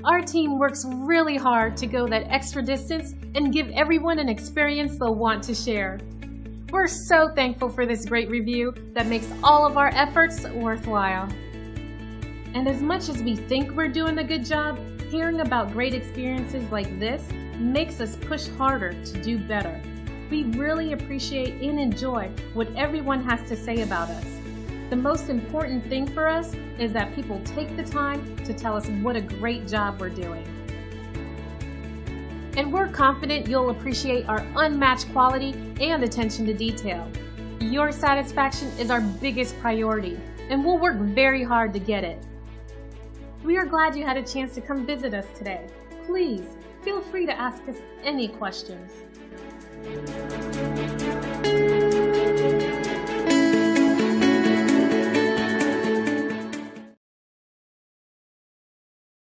Our team works really hard to go that extra distance and give everyone an experience they'll want to share. We're so thankful for this great review that makes all of our efforts worthwhile. And as much as we think we're doing a good job, hearing about great experiences like this makes us push harder to do better. We really appreciate and enjoy what everyone has to say about us. The most important thing for us is that people take the time to tell us what a great job we're doing. And we're confident you'll appreciate our unmatched quality and attention to detail. Your satisfaction is our biggest priority, and we'll work very hard to get it. We are glad you had a chance to come visit us today. Please feel free to ask us any questions.